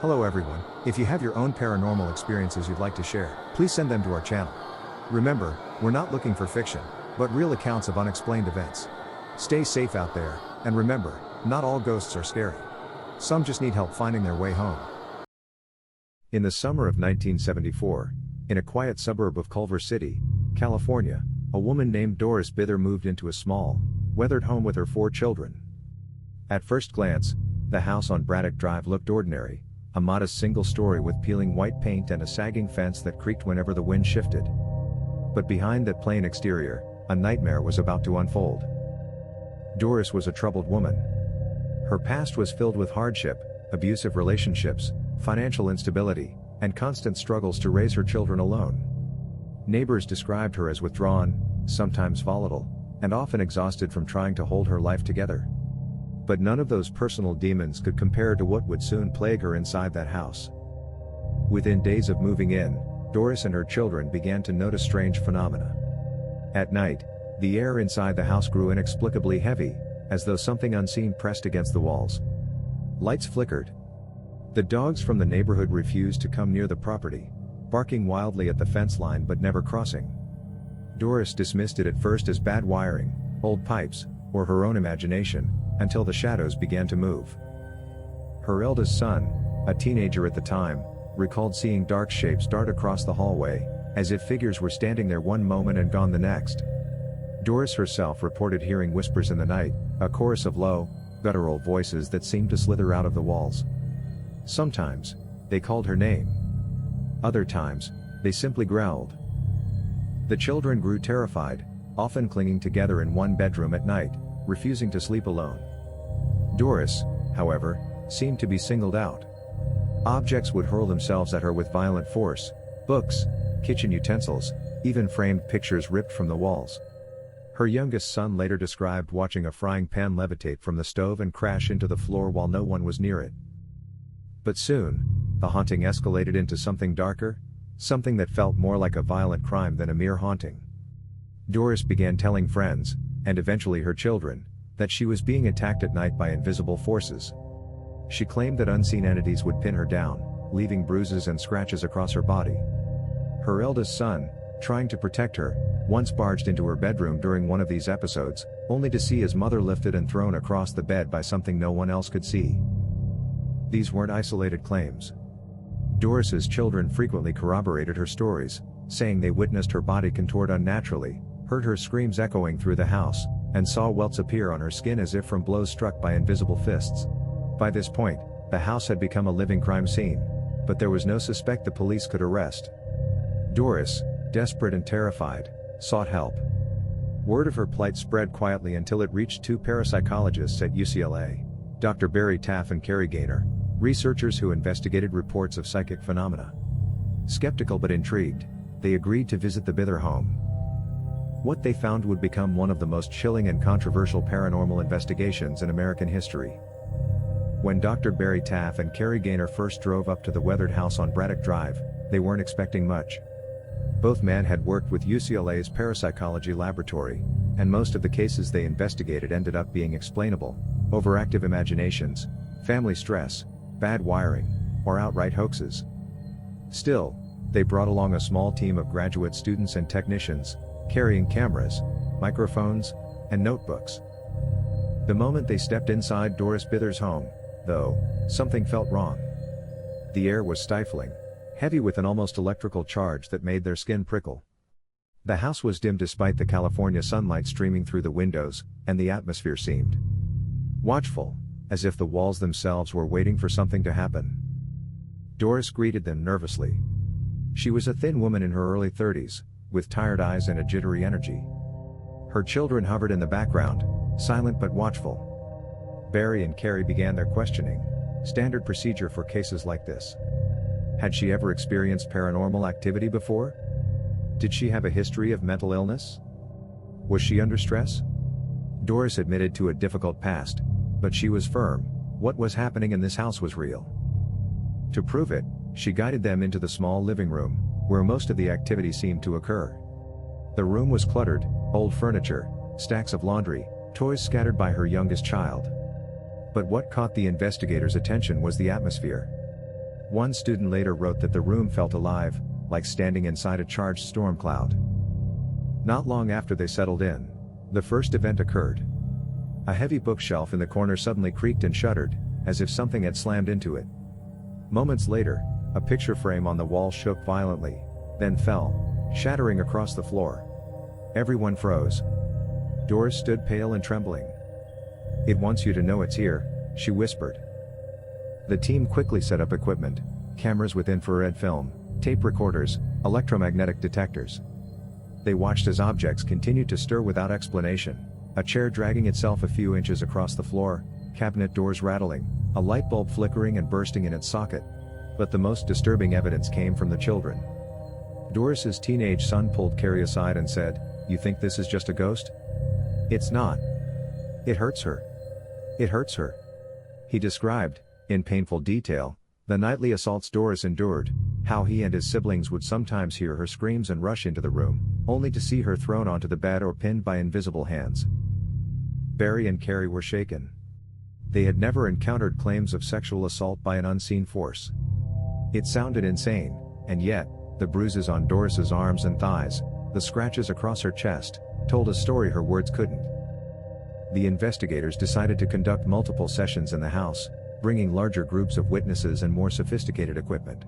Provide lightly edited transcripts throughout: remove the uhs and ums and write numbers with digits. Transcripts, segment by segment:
Hello everyone, if you have your own paranormal experiences you'd like to share, please send them to our channel. Remember, we're not looking for fiction, but real accounts of unexplained events. Stay safe out there, and remember, not all ghosts are scary. Some just need help finding their way home. In the summer of 1974, in a quiet suburb of Culver City, California, a woman named Doris Bither moved into a small, weathered home with her 4 children. At first glance, the house on Braddock Drive looked ordinary, a modest single-story with peeling white paint and a sagging fence that creaked whenever the wind shifted. But behind that plain exterior, a nightmare was about to unfold. Doris was a troubled woman. Her past was filled with hardship, abusive relationships, financial instability, and constant struggles to raise her children alone. Neighbors described her as withdrawn, sometimes volatile, and often exhausted from trying to hold her life together. But none of those personal demons could compare to what would soon plague her inside that house. Within days of moving in, Doris and her children began to notice strange phenomena. At night, the air inside the house grew inexplicably heavy, as though something unseen pressed against the walls. Lights flickered. The dogs from the neighborhood refused to come near the property, barking wildly at the fence line but never crossing. Doris dismissed it at first as bad wiring, old pipes, or her own imagination, until the shadows began to move. Her eldest son, a teenager at the time, recalled seeing dark shapes dart across the hallway, as if figures were standing there one moment and gone the next. Doris herself reported hearing whispers in the night, a chorus of low, guttural voices that seemed to slither out of the walls. Sometimes, they called her name. Other times, they simply growled. The children grew terrified, often clinging together in one bedroom at night, refusing to sleep alone. Doris, however, seemed to be singled out. Objects would hurl themselves at her with violent force: books, kitchen utensils, even framed pictures ripped from the walls. Her youngest son later described watching a frying pan levitate from the stove and crash into the floor while no one was near it. But soon, the haunting escalated into something darker, something that felt more like a violent crime than a mere haunting. Doris began telling friends, and eventually her children, that she was being attacked at night by invisible forces. She claimed that unseen entities would pin her down, leaving bruises and scratches across her body. Her eldest son, trying to protect her, once barged into her bedroom during one of these episodes, only to see his mother lifted and thrown across the bed by something no one else could see. These weren't isolated claims. Doris's children frequently corroborated her stories, saying they witnessed her body contort unnaturally, heard her screams echoing through the house, and saw welts appear on her skin as if from blows struck by invisible fists. By this point, the house had become a living crime scene, but there was no suspect the police could arrest. Doris, desperate and terrified, sought help. Word of her plight spread quietly until it reached 2 parapsychologists at UCLA, Dr. Barry Taff and Carrie Gaynor, researchers who investigated reports of psychic phenomena. Skeptical but intrigued, they agreed to visit the Bither home. What they found would become one of the most chilling and controversial paranormal investigations in American history. When Dr. Barry Taff and Carrie Gaynor first drove up to the weathered house on Braddock Drive, they weren't expecting much. Both men had worked with UCLA's parapsychology laboratory, and most of the cases they investigated ended up being explainable: overactive imaginations, family stress, bad wiring, or outright hoaxes. Still, they brought along a small team of graduate students and technicians, carrying cameras, microphones, and notebooks. The moment they stepped inside Doris Bither's home, though, something felt wrong. The air was stifling, heavy with an almost electrical charge that made their skin prickle. The house was dim despite the California sunlight streaming through the windows, and the atmosphere seemed watchful, as if the walls themselves were waiting for something to happen. Doris greeted them nervously. She was a thin woman in her early 30s, with tired eyes and a jittery energy. Her children hovered in the background, silent but watchful. Barry and Carrie began their questioning, standard procedure for cases like this. Had she ever experienced paranormal activity before? Did she have a history of mental illness? Was she under stress? Doris admitted to a difficult past, but she was firm: what was happening in this house was real. To prove it, she guided them into the small living room, where most of the activity seemed to occur. The room was cluttered: old furniture, stacks of laundry, toys scattered by her youngest child. But what caught the investigators' attention was the atmosphere. One student later wrote that the room felt alive, like standing inside a charged storm cloud. Not long after they settled in, the first event occurred. A heavy bookshelf in the corner suddenly creaked and shuddered, as if something had slammed into it. Moments later, a picture frame on the wall shook violently, then fell, shattering across the floor. Everyone froze. Doris stood pale and trembling. "It wants you to know it's here," she whispered. The team quickly set up equipment: cameras with infrared film, tape recorders, electromagnetic detectors. They watched as objects continued to stir without explanation: a chair dragging itself a few inches across the floor, cabinet doors rattling, a light bulb flickering and bursting in its socket. But the most disturbing evidence came from the children. Doris's teenage son pulled Carrie aside and said, "You think this is just a ghost? It's not. It hurts her. It hurts her." He described, in painful detail, the nightly assaults Doris endured, how he and his siblings would sometimes hear her screams and rush into the room, only to see her thrown onto the bed or pinned by invisible hands. Barry and Carrie were shaken. They had never encountered claims of sexual assault by an unseen force. It sounded insane, and yet, the bruises on Doris's arms and thighs, the scratches across her chest, told a story her words couldn't. The investigators decided to conduct multiple sessions in the house, bringing larger groups of witnesses and more sophisticated equipment.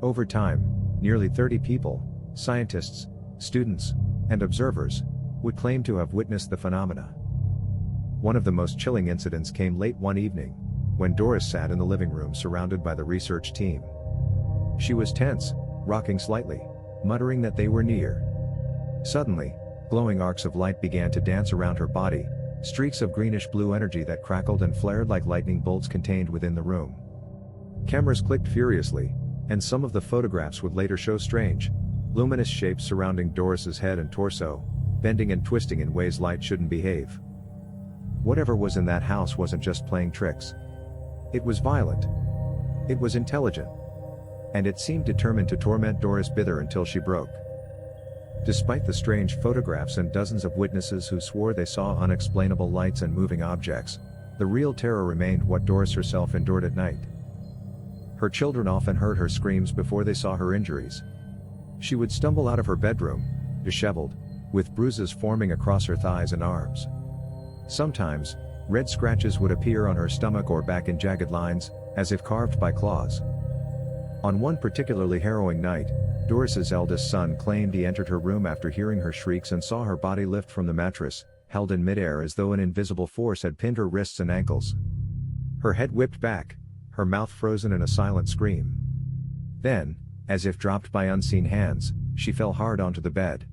Over time, nearly 30 people, scientists, students, and observers, would claim to have witnessed the phenomena. One of the most chilling incidents came late one evening, when Doris sat in the living room surrounded by the research team. She was tense, rocking slightly, muttering that they were near. Suddenly, glowing arcs of light began to dance around her body, streaks of greenish-blue energy that crackled and flared like lightning bolts contained within the room. Cameras clicked furiously, and some of the photographs would later show strange, luminous shapes surrounding Doris's head and torso, bending and twisting in ways light shouldn't behave. Whatever was in that house wasn't just playing tricks. It was violent. It was intelligent. And it seemed determined to torment Doris Bither until she broke. Despite the strange photographs and dozens of witnesses who swore they saw unexplainable lights and moving objects, the real terror remained what Doris herself endured at night. Her children often heard her screams before they saw her injuries. She would stumble out of her bedroom, disheveled, with bruises forming across her thighs and arms. Sometimes, red scratches would appear on her stomach or back in jagged lines, as if carved by claws. On one particularly harrowing night, Doris's eldest son claimed he entered her room after hearing her shrieks and saw her body lift from the mattress, held in midair as though an invisible force had pinned her wrists and ankles. Her head whipped back, her mouth frozen in a silent scream. Then, as if dropped by unseen hands, she fell hard onto the bed.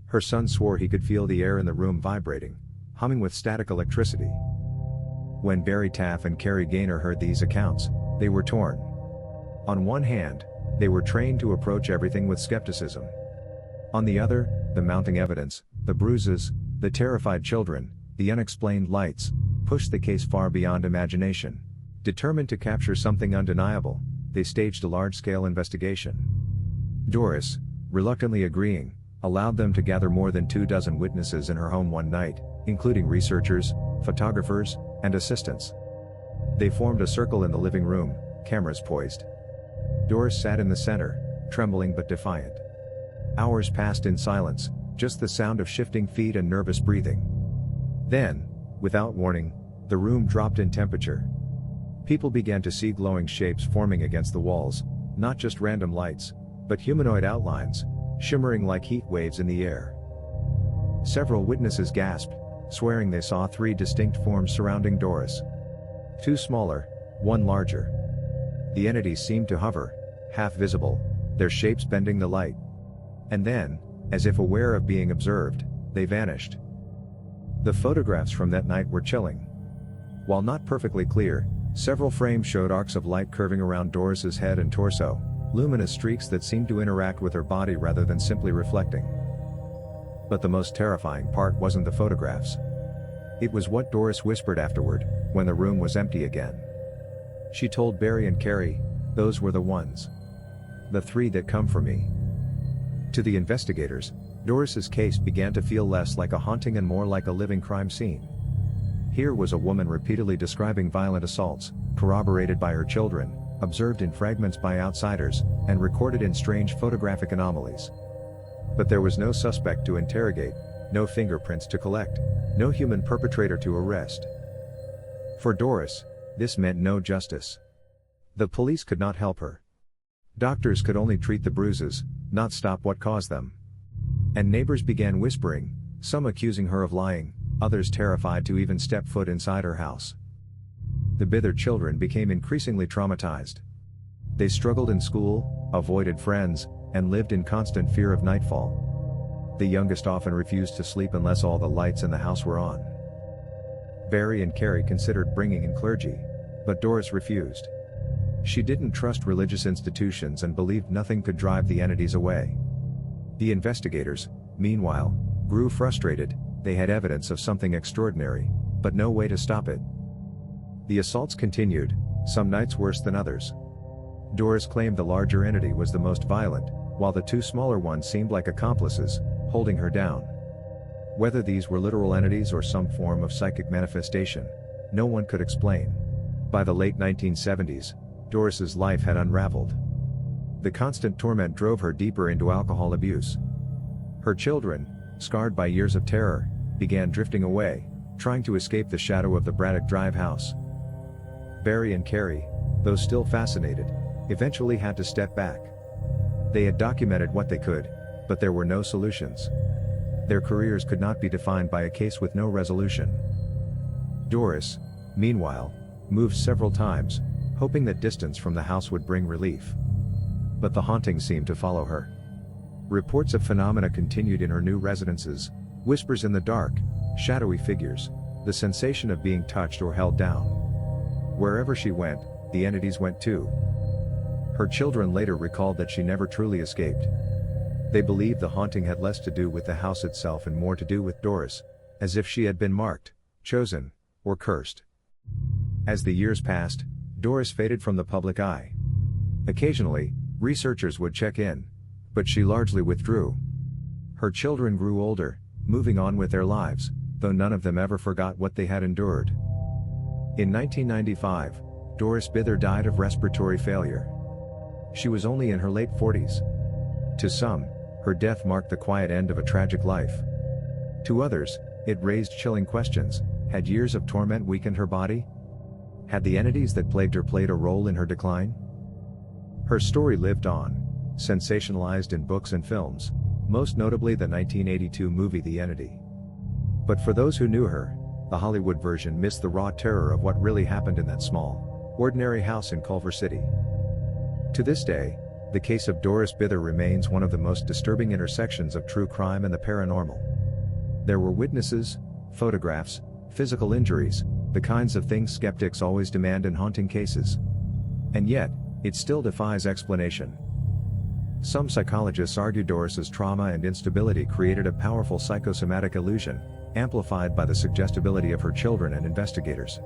Her son swore he could feel the air in the room vibrating, humming with static electricity. When Barry Taff and Carrie Gaynor heard these accounts, they were torn. On one hand, they were trained to approach everything with skepticism. On the other, the mounting evidence, the bruises, the terrified children, the unexplained lights, pushed the case far beyond imagination. Determined to capture something undeniable, they staged a large-scale investigation. Doris, reluctantly agreeing, allowed them to gather more than 24 witnesses in her home one night, including researchers, photographers, and assistants. They formed a circle in the living room, cameras poised. Doris sat in the center, trembling but defiant. Hours passed in silence, just the sound of shifting feet and nervous breathing. Then, without warning, the room dropped in temperature. People began to see glowing shapes forming against the walls, not just random lights, but humanoid outlines, shimmering like heat waves in the air. Several witnesses gasped, swearing they saw 3 distinct forms surrounding Doris. 2 smaller, 1 larger. The entities seemed to hover, half visible, their shapes bending the light. And then, as if aware of being observed, they vanished. The photographs from that night were chilling. While not perfectly clear, several frames showed arcs of light curving around Doris's head and torso, luminous streaks that seemed to interact with her body rather than simply reflecting. But the most terrifying part wasn't the photographs. It was what Doris whispered afterward, when the room was empty again. She told Barry and Carrie, "Those were the ones. The 3 that come for me." To the investigators, Doris's case began to feel less like a haunting and more like a living crime scene. Here was a woman repeatedly describing violent assaults, corroborated by her children, observed in fragments by outsiders, and recorded in strange photographic anomalies. But there was no suspect to interrogate, no fingerprints to collect, no human perpetrator to arrest. For Doris, this meant no justice. The police could not help her. Doctors could only treat the bruises, not stop what caused them. And neighbors began whispering, some accusing her of lying, others terrified to even step foot inside her house. The Bither children became increasingly traumatized. They struggled in school, avoided friends, and lived in constant fear of nightfall. The youngest often refused to sleep unless all the lights in the house were on. Barry and Carrie considered bringing in clergy, but Doris refused. She didn't trust religious institutions and believed nothing could drive the entities away. The investigators, meanwhile, grew frustrated. They had evidence of something extraordinary, but no way to stop it. The assaults continued, some nights worse than others. Doris claimed the larger entity was the most violent, while the two smaller ones seemed like accomplices, holding her down. Whether these were literal entities or some form of psychic manifestation, no one could explain. By the late 1970s, Doris's life had unraveled. The constant torment drove her deeper into alcohol abuse. Her children, scarred by years of terror, began drifting away, trying to escape the shadow of the Braddock Drive house. Barry and Carrie, though still fascinated, eventually had to step back. They had documented what they could, but there were no solutions. Their careers could not be defined by a case with no resolution. Doris, meanwhile, moved several times, hoping that distance from the house would bring relief. But the haunting seemed to follow her. Reports of phenomena continued in her new residences, whispers in the dark, shadowy figures, the sensation of being touched or held down. Wherever she went, the entities went too. Her children later recalled that she never truly escaped. They believed the haunting had less to do with the house itself and more to do with Doris, as if she had been marked, chosen, or cursed. As the years passed, Doris faded from the public eye. Occasionally, researchers would check in, but she largely withdrew. Her children grew older, moving on with their lives, though none of them ever forgot what they had endured. In 1995, Doris Bither died of respiratory failure. She was only in her late 40s. To some, her death marked the quiet end of a tragic life. To others, it raised chilling questions. Had years of torment weakened her body? Had the entities that plagued her played a role in her decline? Her story lived on, sensationalized in books and films, most notably the 1982 movie The Entity. But for those who knew her, the Hollywood version missed the raw terror of what really happened in that small, ordinary house in Culver City. To this day, the case of Doris Bither remains one of the most disturbing intersections of true crime and the paranormal. There were witnesses, photographs, physical injuries, the kinds of things skeptics always demand in haunting cases. And yet, it still defies explanation. Some psychologists argue Doris's trauma and instability created a powerful psychosomatic illusion, amplified by the suggestibility of her children and investigators.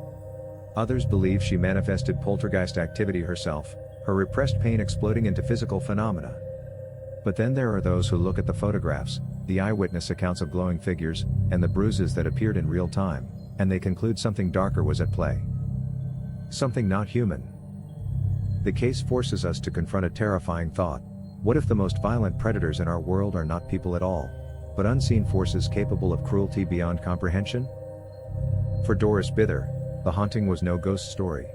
Others believe she manifested poltergeist activity herself, her repressed pain exploding into physical phenomena. But then there are those who look at the photographs, the eyewitness accounts of glowing figures, and the bruises that appeared in real time, and they conclude something darker was at play. Something not human. The case forces us to confront a terrifying thought. What if the most violent predators in our world are not people at all, but unseen forces capable of cruelty beyond comprehension? For Doris Bither, the haunting was no ghost story.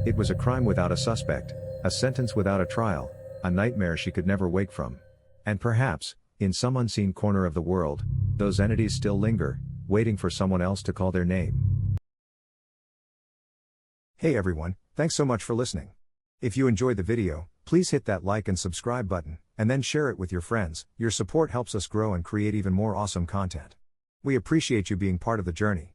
It was a crime without a suspect, a sentence without a trial, a nightmare she could never wake from. And perhaps, in some unseen corner of the world, those entities still linger, waiting for someone else to call their name. Hey everyone, thanks so much for listening. If you enjoyed the video, please hit that like and subscribe button, and then share it with your friends. Your support helps us grow and create even more awesome content. We appreciate you being part of the journey.